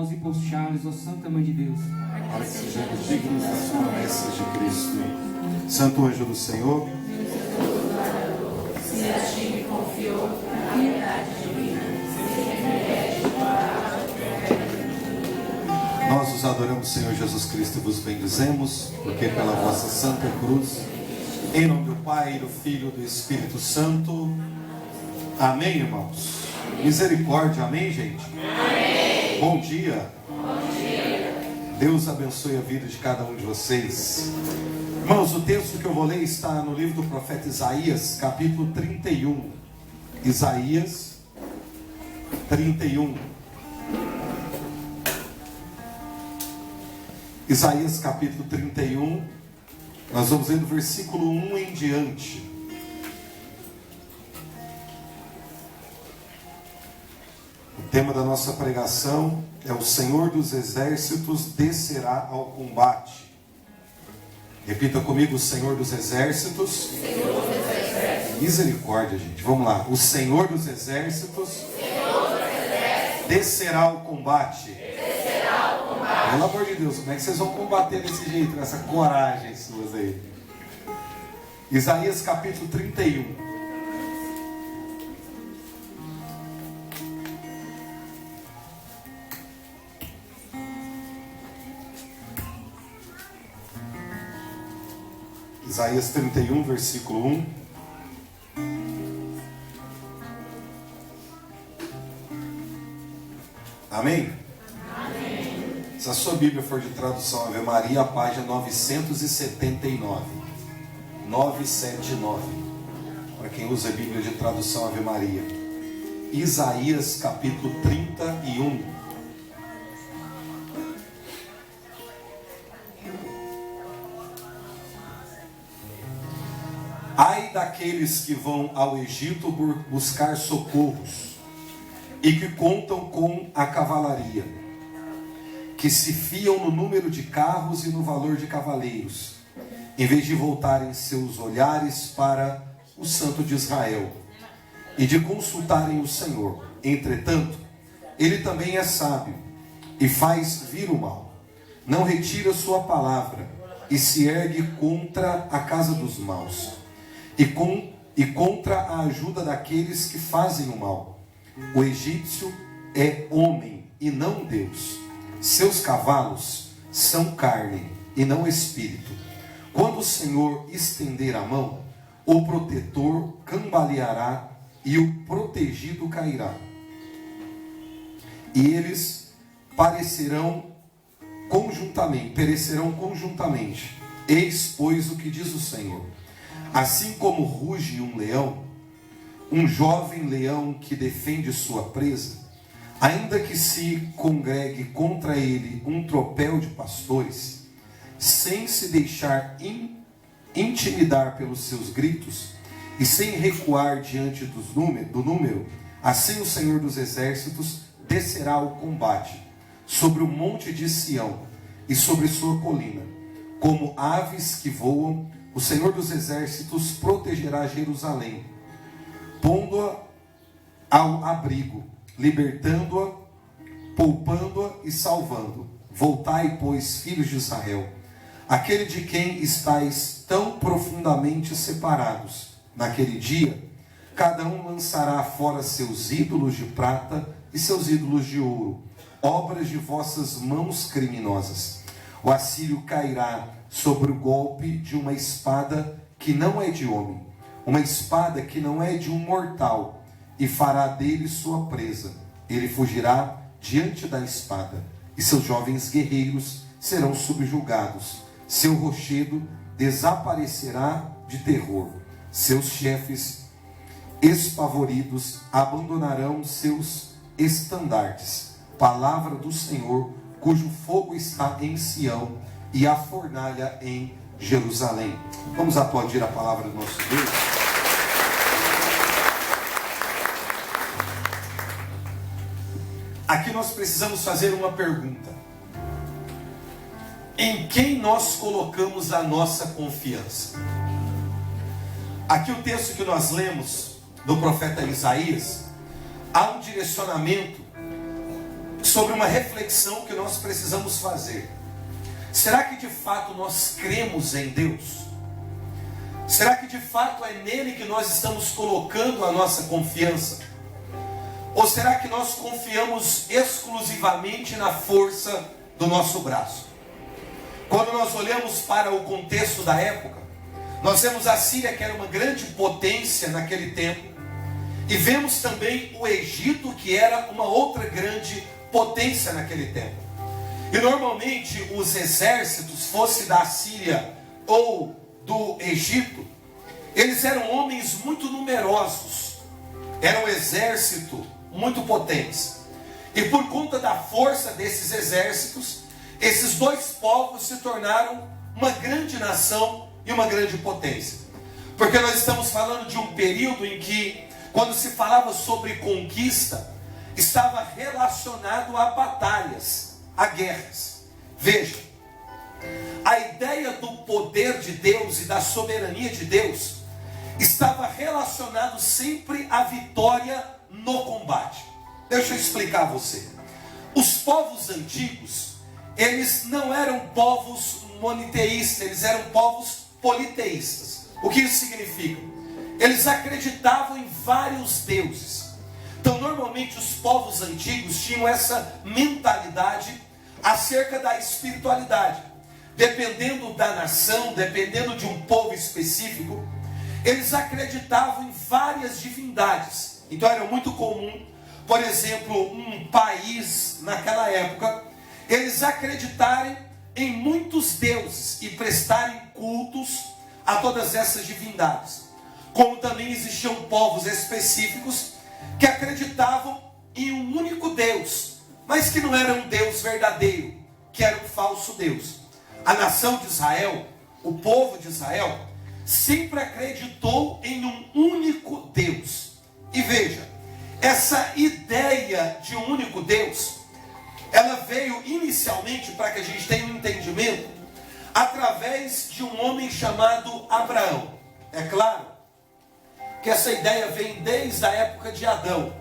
nós e puxá-los, ó Santa Mãe de Deus. Para que sejamos dignos das promessas de Cristo. Santo anjo do Senhor, se a ti me confiou a piedade divina, se remédio para a nós os adoramos, Senhor Jesus Cristo, e vos bendizemos, porque pela vossa santa cruz, em nome do Pai, do Filho e do Espírito Santo. Amém, irmãos? Misericórdia, amém, gente? Amém. Bom dia. Bom dia. Deus abençoe a vida de cada um de vocês. Irmãos, o texto que eu vou ler está no livro do profeta Isaías, capítulo 31. Isaías 31. Isaías capítulo 31. Nós vamos ler do versículo 1 em diante. O tema da nossa pregação é: o Senhor dos Exércitos descerá ao combate. Repita comigo: o Senhor dos Exércitos. Senhor dos Exércitos. Misericórdia, gente. Vamos lá. O Senhor dos Exércitos, descerá ao combate. Pelo amor de Deus, como é que vocês vão combater desse jeito, com essa coragem suas aí? Isaías capítulo 31. Isaías 31, versículo 1. Amém? Amém. Se a sua Bíblia for de tradução Ave Maria, a página 979. 979. Para quem usa a Bíblia de tradução Ave Maria. Isaías capítulo 31. Ai daqueles que vão ao Egito buscar socorros e que contam com a cavalaria, que se fiam no número de carros e no valor de cavaleiros, em vez de voltarem seus olhares para o Santo de Israel e de consultarem o Senhor. Entretanto, ele também é sábio e faz vir o mal, não retira sua palavra e se ergue contra a casa dos maus e contra a ajuda daqueles que fazem o mal. O egípcio é homem e não Deus. Seus cavalos são carne e não espírito. Quando o Senhor estender a mão, o protetor cambaleará e o protegido cairá. E eles perecerão conjuntamente. Eis, pois, o que diz o Senhor. Assim como ruge um leão, um jovem leão que defende sua presa, ainda que se congregue contra ele um tropel de pastores, sem se deixar intimidar pelos seus gritos e sem recuar diante do número, assim o Senhor dos Exércitos descerá ao combate sobre o monte de Sião e sobre sua colina. Como aves que voam, o Senhor dos Exércitos protegerá Jerusalém, pondo-a ao abrigo, libertando-a, poupando-a e salvando. Voltai, pois, filhos de Israel, aquele de quem estáis tão profundamente separados. Naquele dia, cada um lançará fora seus ídolos de prata e seus ídolos de ouro, obras de vossas mãos criminosas. O assírio cairá sobre o golpe de uma espada que não é de homem, uma espada que não é de um mortal, e fará dele sua presa. Ele fugirá diante da espada, e seus jovens guerreiros serão subjugados. Seu rochedo desaparecerá de terror. Seus chefes espavoridos abandonarão seus estandartes. Palavra do Senhor, cujo fogo está em Sião e a fornalha em Jerusalém. Vamos aplaudir a palavra do nosso Deus. Aqui nós precisamos fazer uma pergunta: em quem nós colocamos a nossa confiança? Aqui o texto que nós lemos do profeta Isaías, há um direcionamento sobre uma reflexão que nós precisamos fazer. Será que de fato nós cremos em Deus? Será que de fato é nele que nós estamos colocando a nossa confiança? Ou será que nós confiamos exclusivamente na força do nosso braço? Quando nós olhamos para o contexto da época, nós vemos a Síria, que era uma grande potência naquele tempo, e vemos também o Egito, que era uma outra grande potência naquele tempo. E normalmente os exércitos, fosse da Síria ou do Egito, eles eram homens muito numerosos, era um exército muito potentes. E por conta da força desses exércitos, esses dois povos se tornaram uma grande nação e uma grande potência. Porque nós estamos falando de um período em que, quando se falava sobre conquista, estava relacionado a batalhas, a guerras. Veja, a ideia do poder de Deus e da soberania de Deus estava relacionado sempre à vitória no combate. Deixa eu explicar a você. Os povos antigos, eles não eram povos moniteístas, eles eram povos politeístas. O que isso significa? Eles acreditavam em vários deuses. Então, normalmente, os povos antigos tinham essa mentalidade acerca da espiritualidade. Dependendo da nação, dependendo de um povo específico, eles acreditavam em várias divindades. Então, era muito comum, por exemplo, um país, naquela época, eles acreditarem em muitos deuses e prestarem cultos a todas essas divindades. Como também existiam povos específicos que acreditavam em um único Deus, mas que não era um Deus verdadeiro, que era um falso Deus. A nação de Israel, o povo de Israel, sempre acreditou em um único Deus. E veja, essa ideia de um único Deus, ela veio inicialmente, para que a gente tenha um entendimento, através de um homem chamado Abraão. É claro que essa ideia vem desde a época de Adão,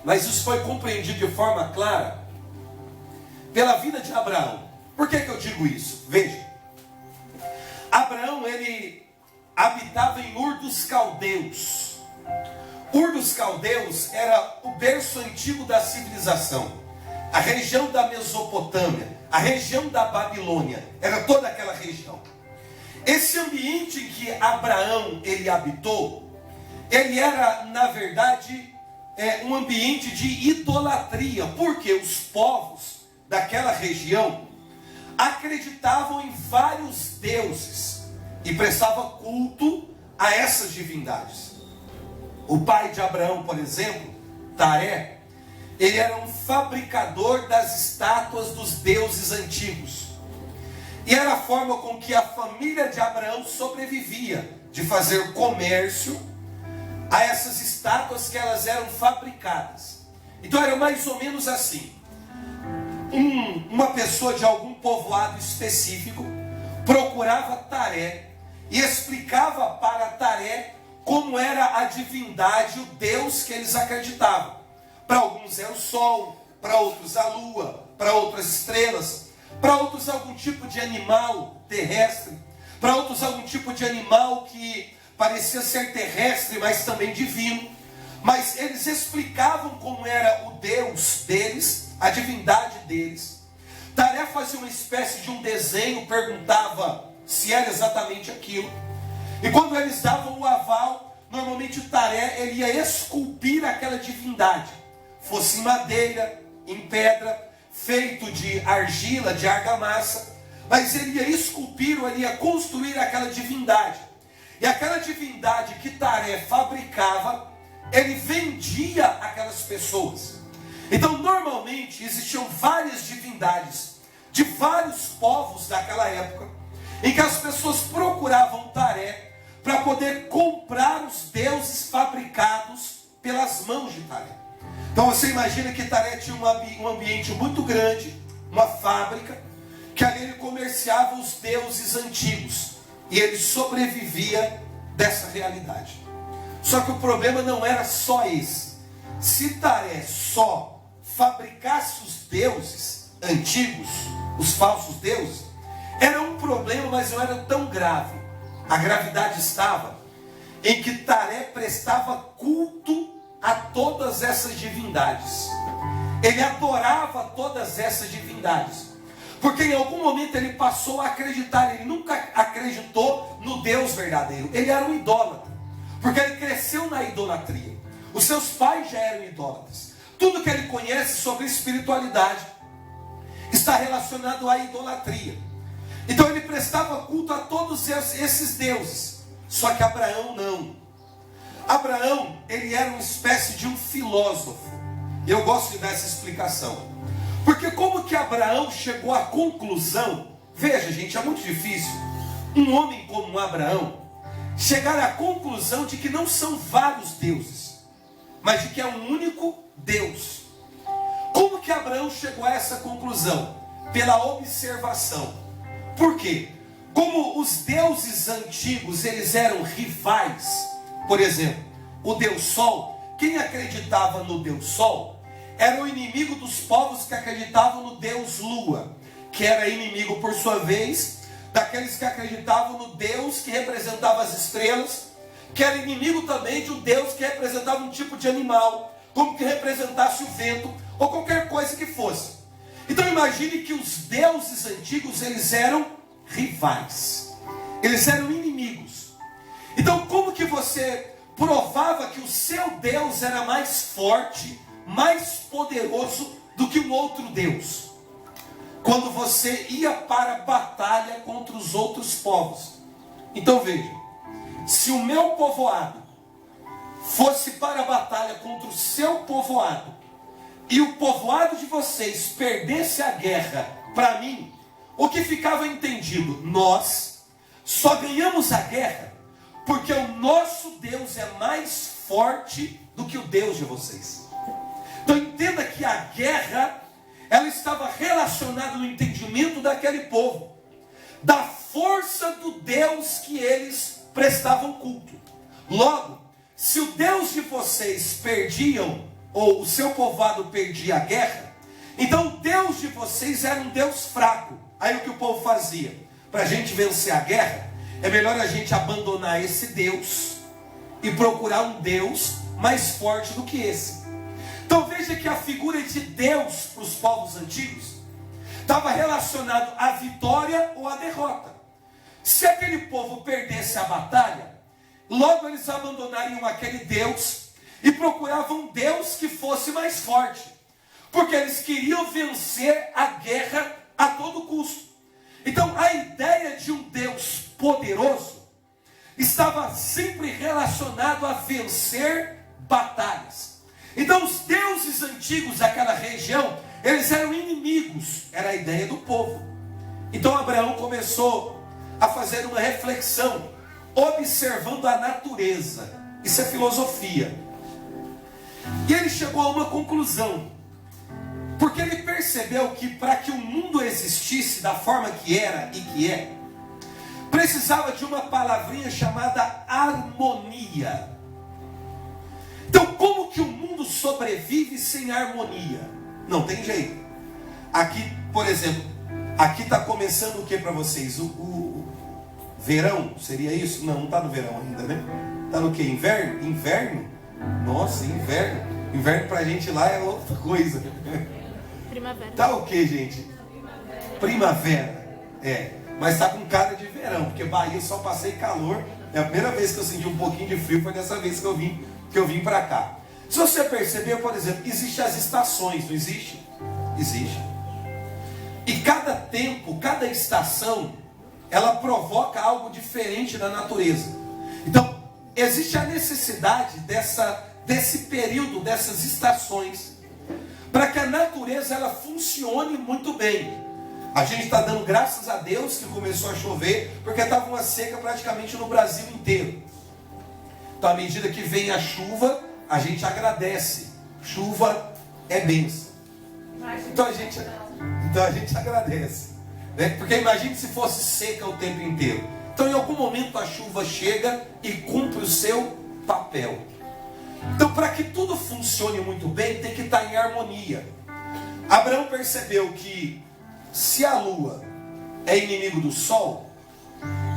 mas isso foi compreendido de forma clara pela vida de Abraão. Por que eu digo isso? Veja, Abraão, ele habitava em Ur dos Caldeus. Ur dos Caldeus era o berço antigo da civilização, a região da Mesopotâmia, a região da Babilônia, era toda aquela região. Esse ambiente em que Abraão ele habitou, ele era, na verdade, um ambiente de idolatria, porque os povos daquela região acreditavam em vários deuses e prestavam culto a essas divindades. O pai de Abraão, por exemplo, Taré, ele era um fabricador das estátuas dos deuses antigos. E era a forma com que a família de Abraão sobrevivia, de fazer comércio a essas estátuas que elas eram fabricadas. Então era mais ou menos assim. Uma pessoa de algum povoado específico procurava Taré e explicava para Taré como era a divindade, o Deus que eles acreditavam. Para alguns é o sol, para outros a lua, para outras estrelas, para outros algum tipo de animal terrestre, para outros algum tipo de animal que parecia ser terrestre, mas também divino. Mas eles explicavam como era o Deus deles, a divindade deles. Taré fazia uma espécie de um desenho, perguntava se era exatamente aquilo. E quando eles davam o aval, normalmente o Taré ele ia esculpir aquela divindade, fosse em madeira, em pedra, feito de argila, de argamassa, mas ele ia esculpir ou ele ia construir aquela divindade. E aquela divindade que Taré fabricava, ele vendia aquelas pessoas. Então normalmente existiam várias divindades de vários povos daquela época, em que as pessoas procuravam Taré para poder comprar os deuses fabricados pelas mãos de Taré. Então você imagina que Taré tinha um ambiente muito grande, uma fábrica, que ali ele comerciava os deuses antigos, e ele sobrevivia dessa realidade. Só que o problema não era só esse. se Taré só fabricasse os deuses antigos, os falsos deuses, era um problema, mas não era tão grave. A gravidade estava em que Taré prestava culto a todas essas divindades. Ele adorava todas essas divindades. Porque em algum momento ele passou a acreditar. Ele nunca acreditou no Deus verdadeiro. Ele era um idólatra. Porque ele cresceu na idolatria. Os seus pais já eram idólatras. Tudo que ele conhece sobre espiritualidade está relacionado à idolatria. Então ele prestava culto a todos esses deuses. Só que Abraão não. Abraão, ele era uma espécie de um filósofo. Eu gosto de dar essa explicação. Porque como que Abraão chegou à conclusão? Veja, gente, é muito difícil um homem como Abraão chegar à conclusão de que não são vários deuses, mas de que é um único Deus. Como que Abraão chegou a essa conclusão? Pela observação. Por quê? Como os deuses antigos, eles eram rivais. Por exemplo, o Deus Sol, quem acreditava no Deus Sol era o inimigo dos povos que acreditavam no Deus Lua, que era inimigo, por sua vez, daqueles que acreditavam no Deus que representava as estrelas, que era inimigo também de um Deus que representava um tipo de animal, como que representasse o vento, ou qualquer coisa que fosse. Então imagine que os deuses antigos, eles eram rivais, eles eram inimigos. Então como que você provava que o seu Deus era mais forte, mais poderoso do que um outro Deus? Quando você ia para a batalha contra os outros povos. Então veja, se o meu povoado fosse para a batalha contra o seu povoado, e o povoado de vocês perdesse a guerra para mim, o que ficava entendido? Nós só ganhamos a guerra porque o nosso Deus é mais forte do que o Deus de vocês. Então entenda que a guerra, ela estava relacionada no entendimento daquele povo, da força do Deus que eles prestavam culto. Logo, se o Deus de vocês perdiam, ou o seu povoado perdia a guerra, então o Deus de vocês era um Deus fraco. Aí o que o povo fazia? Para a gente vencer a guerra, é melhor a gente abandonar esse Deus e procurar um Deus mais forte do que esse. Então veja que a figura de Deus para os povos antigos estava relacionado à vitória ou à derrota. Se aquele povo perdesse a batalha, logo eles abandonariam aquele Deus e procuravam um Deus que fosse mais forte, porque eles queriam vencer a guerra a todo custo. Então a ideia de um Deus poderoso estava sempre relacionado a vencer batalhas. Então os deuses antigos daquela região, eles eram inimigos, era a ideia do povo. Então Abraão começou a fazer uma reflexão, observando a natureza. Isso é filosofia. E ele chegou a uma conclusão, porque ele percebeu que para que o mundo existisse da forma que era e que é, precisava de uma palavrinha chamada harmonia. Então como que o mundo sobrevive sem harmonia? Não tem jeito. Aqui, por exemplo, aqui está começando o que para vocês? O verão, seria isso? Não está no verão ainda, né? Está no que? Inverno? Inverno? Nossa, inverno. Inverno para a gente lá é outra coisa. Primavera. Tá o que, gente? Primavera. É, mas tá com cara de verão, porque Bahia eu só passei calor. É a primeira vez que eu senti um pouquinho de frio, foi dessa vez que eu vim para cá. Se você perceber, por exemplo, existem as estações, não existe? Existe. E cada tempo, cada estação, ela provoca algo diferente na natureza. Então, existe a necessidade desse período, dessas estações, para que a natureza ela funcione muito bem. A gente está dando graças a Deus que começou a chover, porque estava uma seca praticamente no Brasil inteiro. Então, à medida que vem a chuva, a gente agradece. Chuva é bênção. Então a gente agradece, né? Porque imagine se fosse seca o tempo inteiro. Então em algum momento a chuva chega e cumpre o seu papel. Então, para que tudo funcione muito bem, tem que estar em harmonia. Abraão percebeu que se a lua é inimigo do sol,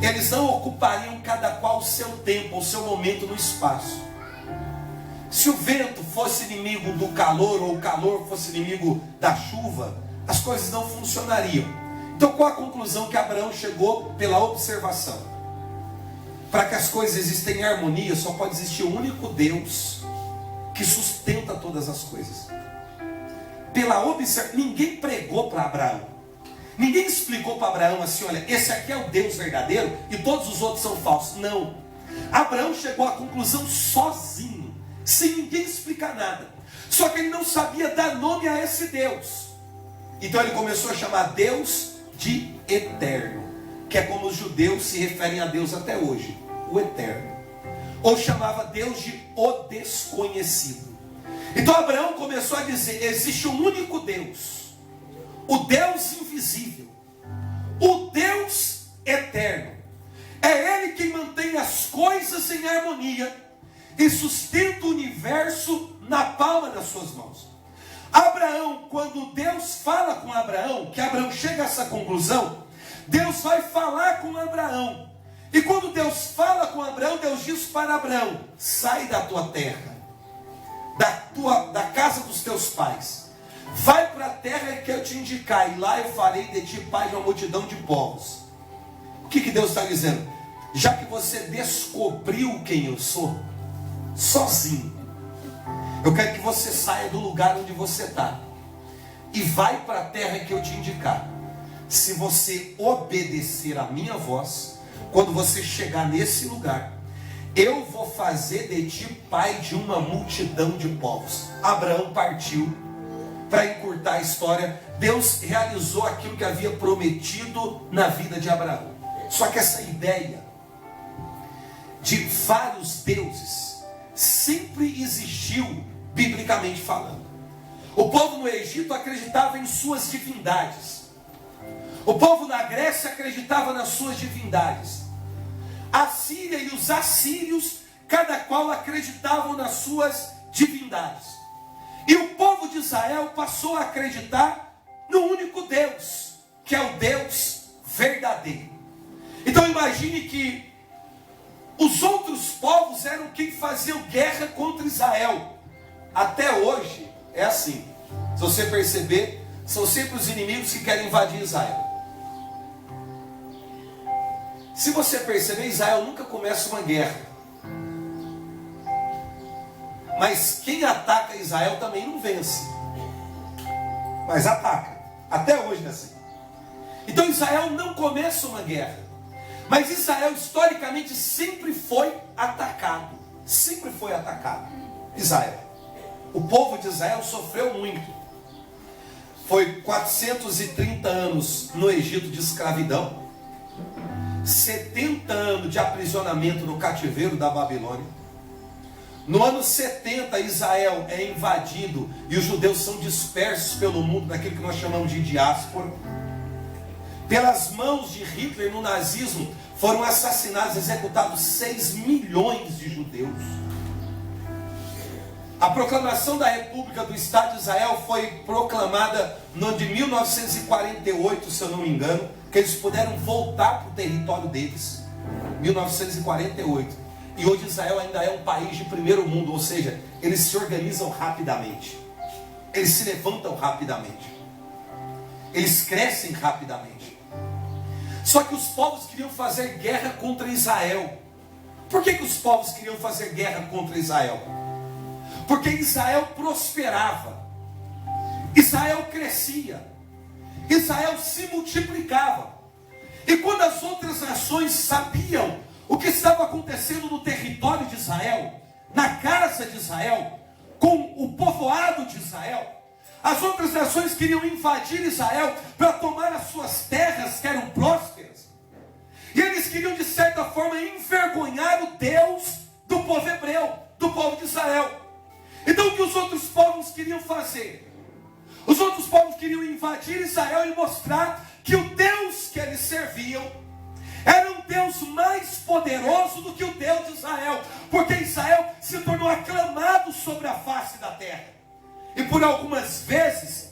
eles não ocupariam cada qual o seu tempo, o seu momento no espaço. Se o vento fosse inimigo do calor, ou o calor fosse inimigo da chuva, as coisas não funcionariam. Então, qual a conclusão que Abraão chegou pela observação? Para que as coisas existam em harmonia, só pode existir o único Deus que sustenta todas as coisas. Pela observação, ninguém pregou para Abraão. Ninguém explicou para Abraão assim, olha, esse aqui é o Deus verdadeiro e todos os outros são falsos. Não. Abraão chegou à conclusão sozinho, sem ninguém explicar nada. Só que ele não sabia dar nome a esse Deus. Então ele começou a chamar Deus de Eterno, que é como os judeus se referem a Deus até hoje, o Eterno. Ou chamava Deus de o Desconhecido. Então Abraão começou a dizer, existe um único Deus, o Deus invisível, o Deus eterno. É Ele quem mantém as coisas em harmonia e sustenta o universo na palma das suas mãos. Abraão, quando Deus fala com Abraão, que Abraão chega a essa conclusão, Deus vai falar com Abraão. E quando Deus fala com Abraão, Deus diz para Abraão, sai da tua terra, da casa dos teus pais, vai para a terra que eu te indicar, e lá eu farei de ti pai de uma multidão de povos. O que Deus está dizendo? Já que você descobriu quem eu sou, sozinho, eu quero que você saia do lugar onde você está e vai para a terra que eu te indicar. Se você obedecer a minha voz, quando você chegar nesse lugar, eu vou fazer de ti pai de uma multidão de povos. Abraão partiu. Para encurtar a história, Deus realizou aquilo que havia prometido na vida de Abraão. Só que essa ideia de vários deuses sempre existiu, biblicamente falando. O povo no Egito acreditava em suas divindades. O povo na Grécia acreditava nas suas divindades. A Síria e os assírios, cada qual acreditavam nas suas divindades. E o povo de Israel passou a acreditar no único Deus, que é o Deus verdadeiro. Então imagine que os outros povos eram quem faziam guerra contra Israel. Até hoje é assim. Se você perceber, são sempre os inimigos que querem invadir Israel. Se você perceber, Israel nunca começa uma guerra. Mas quem ataca Israel também não vence. Mas ataca. Até hoje é assim. Então Israel não começa uma guerra. Mas Israel historicamente sempre foi atacado. Sempre foi atacado. Israel. O povo de Israel sofreu muito. Foi 430 anos no Egito de escravidão. 70 anos de aprisionamento no cativeiro da Babilônia. No ano 70, Israel é invadido e os judeus são dispersos pelo mundo, naquilo que nós chamamos de diáspora. Pelas mãos de Hitler no nazismo, foram assassinados, executados 6 milhões de judeus. A proclamação da República do Estado de Israel foi proclamada no ano de 1948, se eu não me engano, que eles puderam voltar para o território deles. 1948. E hoje Israel ainda é um país de primeiro mundo, ou seja, eles se organizam rapidamente. Eles se levantam rapidamente. Eles crescem rapidamente. Só que os povos queriam fazer guerra contra Israel. Por que os povos queriam fazer guerra contra Israel? Porque Israel prosperava. Israel crescia. Israel se multiplicava. E quando as outras nações sabiam o que estava acontecendo no território de Israel, na casa de Israel, com o povoado de Israel, as outras nações queriam invadir Israel para tomar as suas terras que eram prósperas. E eles queriam de certa forma envergonhar o Deus do povo hebreu, do povo de Israel. Então o que os outros povos queriam fazer? Os outros povos queriam invadir Israel e mostrar que o Deus que eles serviam era um um Deus mais poderoso do que o Deus de Israel, porque Israel se tornou aclamado sobre a face da terra. E por algumas vezes